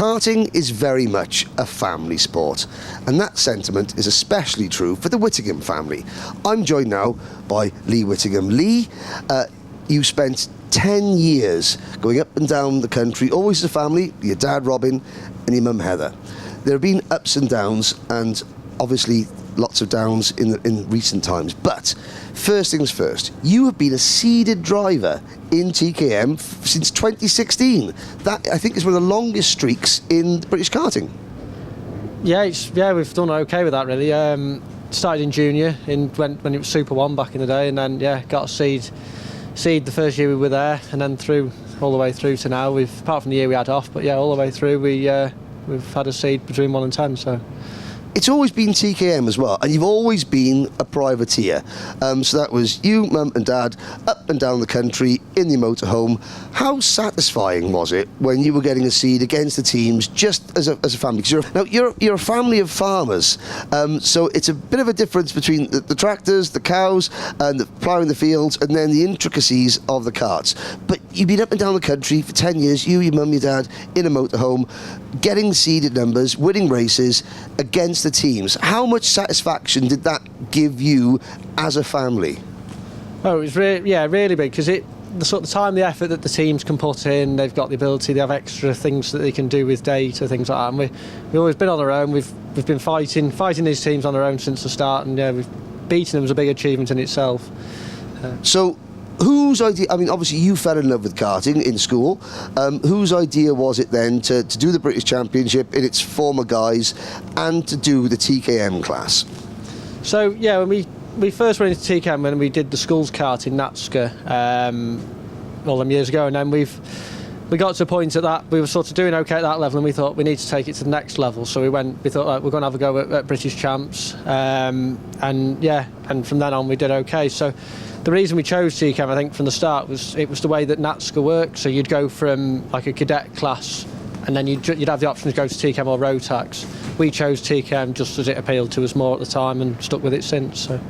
Karting is very much a family sport, and that sentiment is especially true for the Whittingham family. I'm joined now by Lee Whittingham. Lee, you spent 10 years going up and down the country, always as a family, your dad Robin and your mum Heather. There have been ups and downs, and obviously lots of downs in recent times. But first things first, you have been a seeded driver in TKM since 2016. That, I think, is one of the longest streaks in British karting. Yeah, we've done okay with that, really. Started in junior when it was Super 1 back in the day, and then got a seed the first year we were there, and then all the way through to now. Apart from the year we had off, but all the way through we've had a seed between 1 and 10. So. It's always been TKM as well, and you've always been a privateer. So that was you, mum and dad, up and down the country in your motorhome. How satisfying was it when you were getting a seed against the teams just as a family? Because you're a family of farmers, so it's a bit of a difference between the tractors, the cows, and ploughing the fields, and then the intricacies of the karts. But you've been up and down the country for 10 years, you, your mum, your dad, in a motorhome, getting seeded numbers, winning races against the teams. How much satisfaction did that give you as a family? Oh, it was really big, because the sort of time, the effort that the teams can put in, they've got the ability, they have extra things that they can do with data, things like that. And we've always been on our own. We've been fighting these teams on our own since the start, and we've beaten them was a big achievement in itself. So, whose idea? I mean, obviously you fell in love with karting in school. Whose idea was it then to do the British Championship in its former guise and to do the TKM class? So when we first went into TKM, when we did the schools kart in Natska all them years ago, and then we got to a point at that we were sort of doing okay at that level, and we thought we need to take it to the next level. So we thought we're going to have a go at British champs, and from then on we did okay. So the reason we chose TKM, I think, from the start was it was the way that Natska worked. So you'd go from like a cadet class, and then you'd have the option to go to TKM or Rotax. We chose TKM just as it appealed to us more at the time, and stuck with it since. So.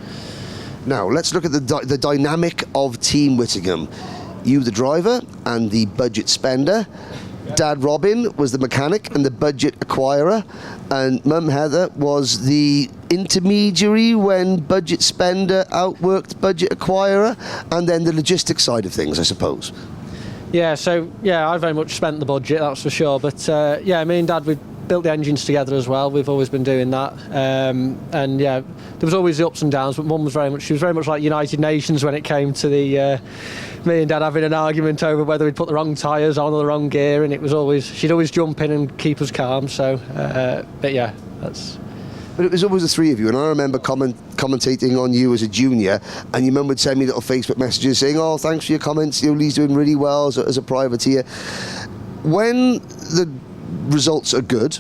Now let's look at the dynamic of Team Whittingham. You, the driver, and the budget spender. Dad Robin was the mechanic and the budget acquirer, and Mum Heather was the intermediary when budget spender outworked budget acquirer, and then the logistics side of things, I suppose. I very much spent the budget, that's for sure. But me and Dad, we built the engines together as well. We've always been doing that, there was always the ups and downs. But Mum was very much like United Nations when it came to the me and Dad having an argument over whether we'd put the wrong tyres on or the wrong gear, and she'd always jump in and keep us calm. So, that's. But it was always the three of you, and I remember commentating on you as a junior, and your mum would send me little Facebook messages saying, "Oh, thanks for your comments. Lee's doing really well as a privateer." When the results are good,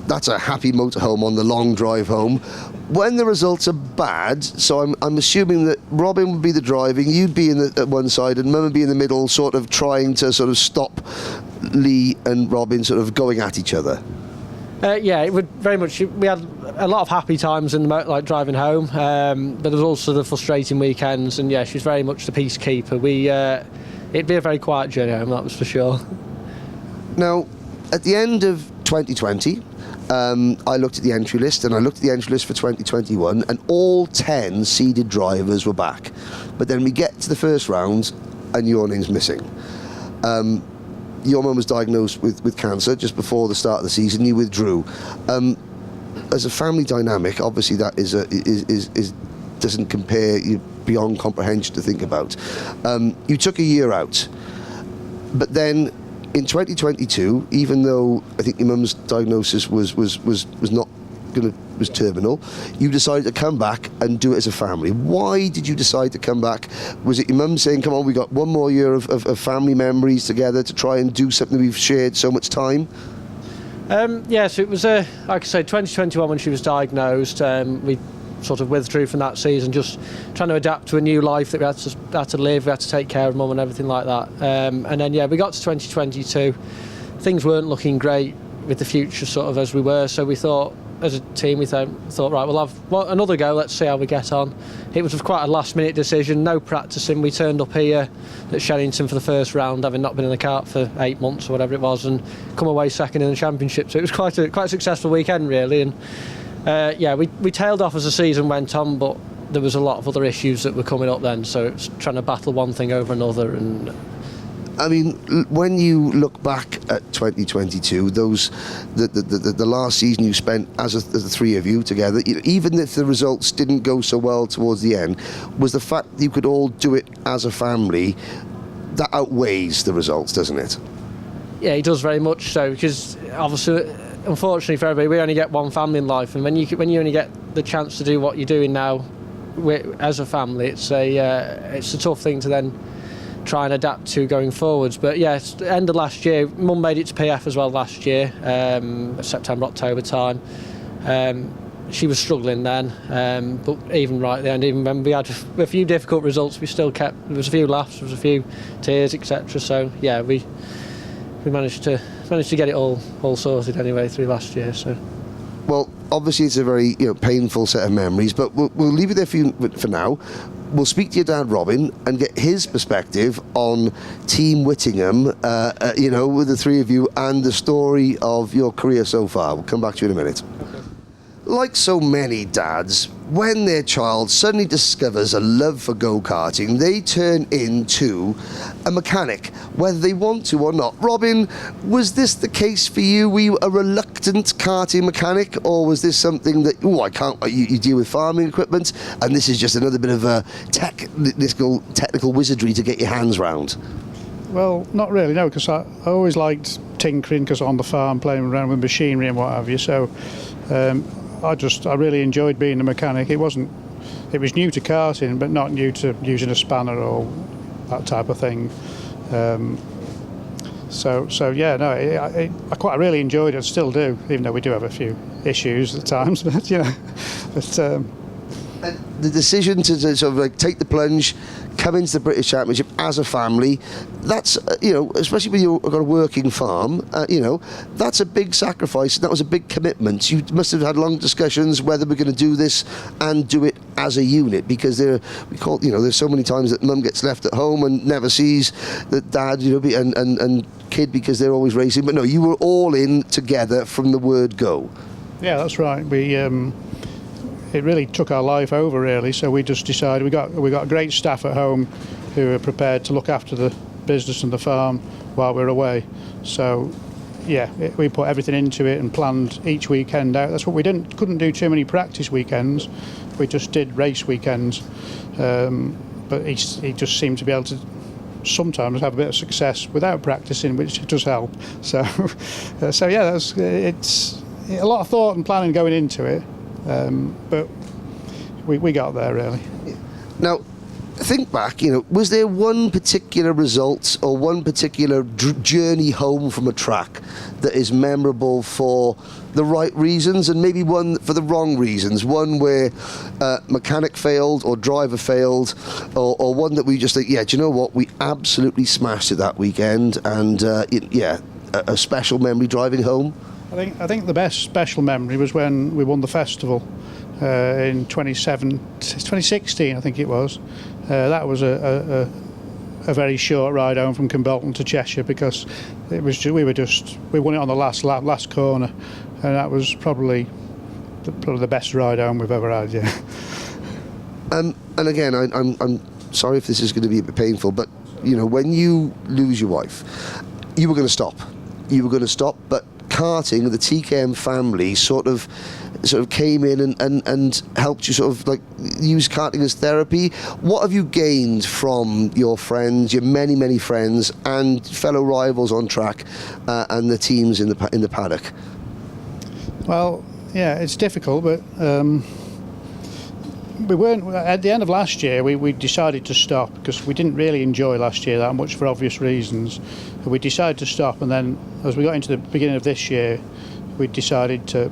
that's a happy motorhome on the long drive home. When the results are bad, so I'm assuming that Robin would be the driving, you'd be at one side, and Mum would be in the middle, sort of trying to sort of stop Lee and Robin sort of going at each other. It would very much. We had a lot of happy times in the driving home, but there was also the frustrating weekends. And she was very much the peacekeeper. It'd be a very quiet journey home, that was for sure. Now, at the end of 2020, I looked at the entry list, and I looked at the entry list for 2021, and all 10 seeded drivers were back. But then we get to the first round, and your name's missing. Your mum was diagnosed with cancer just before the start of the season. You withdrew. As a family dynamic, obviously that doesn't compare, beyond comprehension to think about. You took a year out, but then in 2022, even though I think your mum's diagnosis was terminal, you decided to come back and do it as a family. Why did you decide to come back? Was it your mum saying, "Come on, we got one more year of family memories together to try and do something we've shared so much time"? So it was like I said, 2021 when she was diagnosed. We sort of withdrew from that season, just trying to adapt to a new life that we had to live. We had to take care of Mum and everything like that. And then we got to 2022. Things weren't looking great with the future, sort of as we were. So we thought as a team, we thought, right, we'll have another go. Let's see how we get on. It was quite a last-minute decision. No practicing. We turned up here at Shenington for the first round, having not been in the kart for 8 months or whatever it was, and come away second in the championship. So it was quite a successful weekend, really. And yeah, we tailed off as the season went on, but there was a lot of other issues that were coming up then. So it was trying to battle one thing over another. And I mean, when you look back at 2022, the last season you spent as the three of you together, even if the results didn't go so well towards the end, was the fact that you could all do it as a family, that outweighs the results, doesn't it? Yeah, it does very much so, because obviously, unfortunately for everybody, we only get one family in life, and when you only get the chance to do what you're doing now as a family, it's a tough thing to then try and adapt to going forwards. But yeah, it's the end of last year. Mum made it to PF as well last year, September, October time. She was struggling then, but even right at the end, even when we had a few difficult results, we still kept. There was a few laughs, there was a few tears, etc. So yeah, we managed to get it all sorted anyway through last year. So. Well, obviously it's a very painful set of memories, but we'll leave it there for now. We'll speak to your dad, Robin, and get his perspective on Team Whittingham, with the three of you, and the story of your career so far. We'll come back to you in a minute. Okay. Like so many dads, when their child suddenly discovers a love for go-karting, they turn into a mechanic, whether they want to or not. Robin, was this the case for you? Were you a reluctant karting mechanic, or was this something that, you deal with farming equipment, and this is just another bit of a technical wizardry to get your hands round? Well, not really, no, because I always liked tinkering, because on the farm, playing around with machinery and what have you, so I really enjoyed being a mechanic. It was new to karting, but not new to using a spanner or that type of thing. So yeah, no, I really enjoyed it. Still do, even though we do have a few issues at times. But the decision to sort of take the plunge, come into the British Championship as a family, that's especially when you've got a working farm, that's a big sacrifice. That was a big commitment. You must have had long discussions whether we're going to do this and do it as a unit, because there's so many times that mum gets left at home and never sees that dad, and kid, because they're always racing. But no, you were all in together from the word go. Yeah, that's right. It really took our life over, really. So we just decided we got great staff at home who are prepared to look after the business and the farm while we're away. So yeah, we put everything into it and planned each weekend out. That's what we couldn't do too many practice weekends. We just did race weekends. But he just seemed to be able to sometimes have a bit of success without practicing, which does help. So yeah, it's a lot of thought and planning going into it. But we got there, really. Now, think back, was there one particular result or one particular journey home from a track that is memorable for the right reasons, and maybe one for the wrong reasons? One where mechanic failed or driver failed, or one that we just think, yeah, do you know what, we absolutely smashed it that weekend, and a special memory driving home? I think the best special memory was when we won the festival in 2016, I think it was. That was a very short ride home from Kimbolton to Cheshire, because we won it on the last corner, and that was probably the best ride home we've ever had. Yeah. And again, I'm sorry if this is going to be a bit painful, but when you lose your wife, you were going to stop. But karting, the TKM family sort of came in and helped you sort of like use karting as therapy. What have you gained from your friends, your many friends and fellow rivals on track, and the teams in the paddock? Well, yeah, it's difficult, but we weren't. At the end of last year, we decided to stop, because we didn't really enjoy last year that much for obvious reasons. We decided to stop, and then as we got into the beginning of this year, we decided to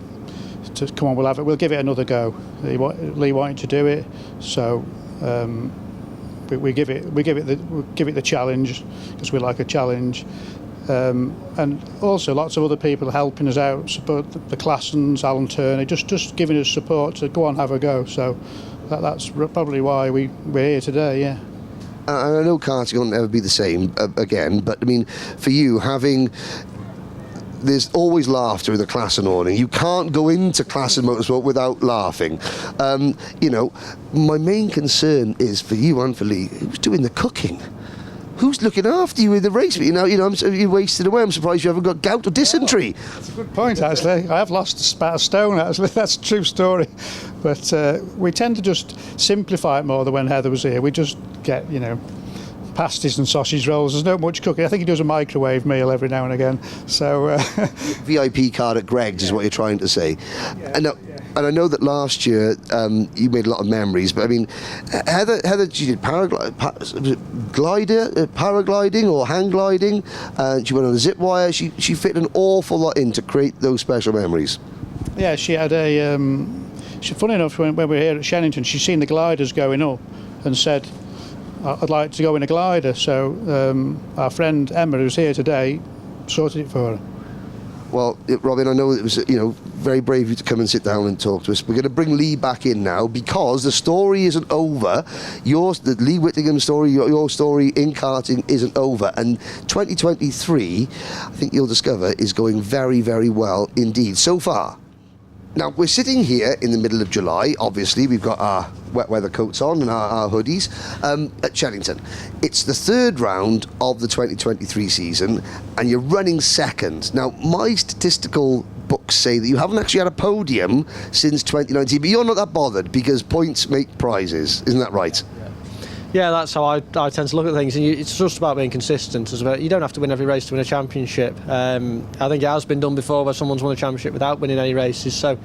come on, we'll give it another go. Lee wanted to do it, so we give it the challenge, because we like a challenge. And also lots of other people helping us out, support the Classons, Alan Turney, just giving us support to go on, have a go. So that's probably why we're here today, yeah. I know karting will never be the same again, but I mean, for you, there's always laughter in the Classen awning. You can't go into Classen Motorsport without laughing. You know, my main concern is for you and for Lee, who's doing the cooking? Who's looking after you in the race? You're wasted away. I'm surprised you haven't got gout or dysentery. That's a good point, actually. I have lost a stone, actually. That's a true story. But we tend to just simplify it more than when Heather was here. We just get, pasties and sausage rolls. There's not much cooking. I think he does a microwave meal every now and again. So VIP card at Greg's is what you're trying to say. And I know that last year you made a lot of memories, but I mean, Heather, she did paragliding or hang gliding, and she went on a zip wire. She fit an awful lot in to create those special memories. Yeah, she had funny enough, when we were here at Shenington, she'd seen the gliders going up and said, I'd like to go in a glider. So our friend Emma, who's here today, sorted it for her. Well, Robin, I know it was very brave of you to come and sit down and talk to us. We're going to bring Lee back in now because the story isn't over. The Lee Whittingham story, your story in karting isn't over. And 2023, I think you'll discover, is going very, very well indeed so far. Now, we're sitting here in the middle of July. Obviously, we've got our wet weather coats on and our hoodies at Shenington. It's the third round of the 2023 season, and you're running second. Now, my statistical books say that you haven't actually had a podium since 2019, but you're not that bothered because points make prizes. Isn't that right? Yeah, that's how I tend to look at things, and it's just about being consistent. You don't have to win every race to win a championship. I think it has been done before where someone's won a championship without winning any races. So,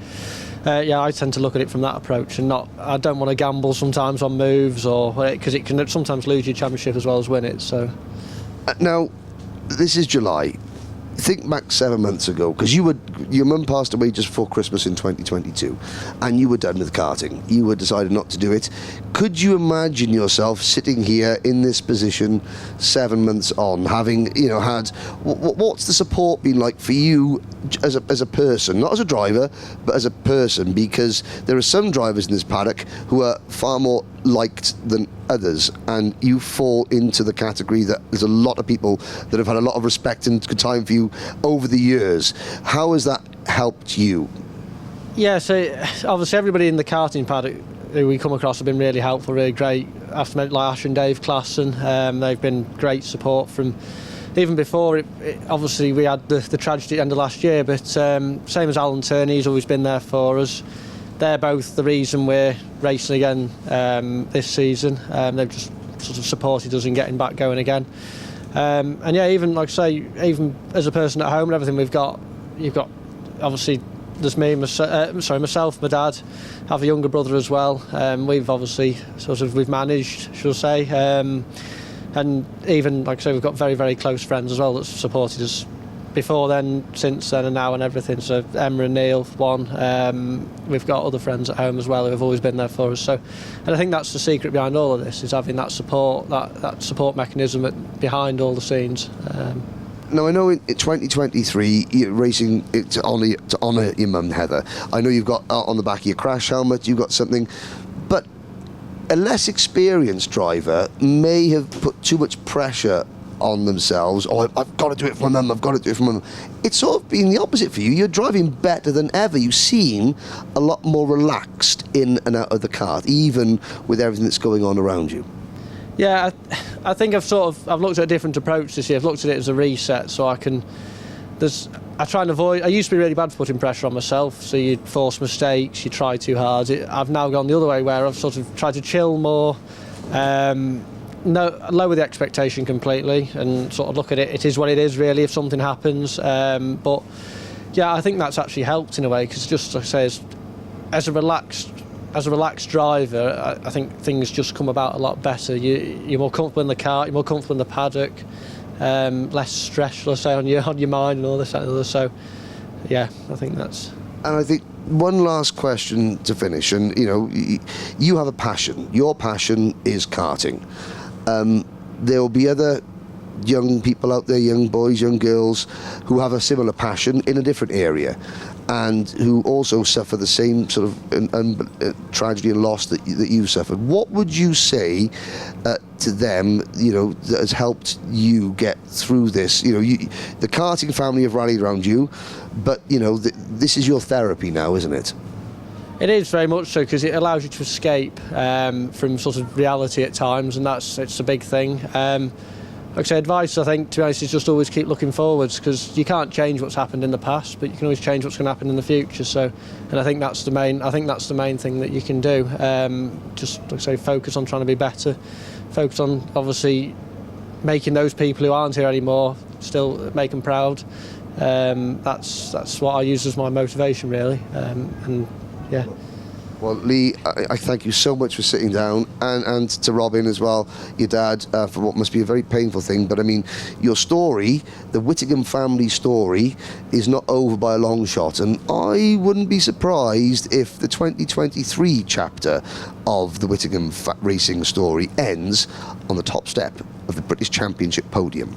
yeah, I tend to look at it from that approach, and I don't want to gamble sometimes on moves because it can sometimes lose your championship as well as win it. So, now, this is July. Think back 7 months ago, because your mum passed away just before Christmas in 2022, and you were done with karting. You had decided not to do it. Could you imagine yourself sitting here in this position 7 months on, having had what's the support been like for you as a person, not as a driver, but as a person? Because there are some drivers in this paddock who are far more liked than others, and you fall into the category that there's a lot of people that have had a lot of respect and good time for you over the years. How has that helped you? Yeah, so obviously everybody in the karting paddock who we come across have been really helpful, really great. After like Ash and Dave Classen, they've been great support from even before obviously we had the tragedy at the end of last year, but same as Alan Turney, he's always been there for us. They're both the reason we're racing again this season. They've just sort of supported us in getting back going again. And yeah, even like I say, even as a person at home and everything, you've got obviously there's me, myself, my dad, have a younger brother as well. We've obviously we've managed, shall I say, and even like I say, we've got very, very close friends as well that's supported us before then, since then, and now, and everything. So Emma and Neil, one. We've got other friends at home as well who have always been there for us. So, and I think that's the secret behind all of this, is having that support, that support mechanism behind all the scenes. Now, I know in 2023 you're racing to honour your mum, Heather. I know you've got on the back of your crash helmet, you've got something, but a less experienced driver may have put too much pressure on themselves. I've got to do it for my mum, I've got to do it for my mum. It's sort of been the opposite for you. You're driving better than ever. You seem a lot more relaxed in and out of the kart, even with everything that's going on around you. Yeah, I think I've looked at a different approach this year. I've looked at it as a reset, so I try and avoid. I used to be really bad for putting pressure on myself, so you'd force mistakes, you try too hard. I've now gone the other way, where I've sort of tried to chill more, lower the expectation completely, and sort of look at it. It is what it is, really. If something happens, but yeah, I think that's actually helped in a way, because just like I say, as a relaxed driver, I think things just come about a lot better. You're more comfortable in the car, you're more comfortable in the paddock, less stress, let's say, on your mind and all this and other. So, yeah, I think that's. And I think one last question to finish, and you have a passion. Your passion is karting. There will be other young people out there, young boys, young girls, who have a similar passion in a different area, and who also suffer the same sort of tragedy and loss that you suffered. What would you say to them, you know, that has helped you get through this? You know, the karting family have rallied around you, but, you know, this is your therapy now, isn't it? It is very much so, because it allows you to escape from sort of reality at times, and it's a big thing. Like I say, advice, I think, to be honest, is just always keep looking forwards, because you can't change what's happened in the past, but you can always change what's going to happen in the future. So, and I think that's the main thing that you can do. Just, like I say, focus on trying to be better. Focus on, obviously, making those people who aren't here anymore still make them proud. That's what I use as my motivation, really. And yeah. Well, Lee, I thank you so much for sitting down, and to Robin as well, your dad, for what must be a very painful thing. But I mean, your story, the Whittingham family story, is not over by a long shot, and I wouldn't be surprised if the 2023 chapter of the Whittingham racing story ends on the top step of the British Championship podium.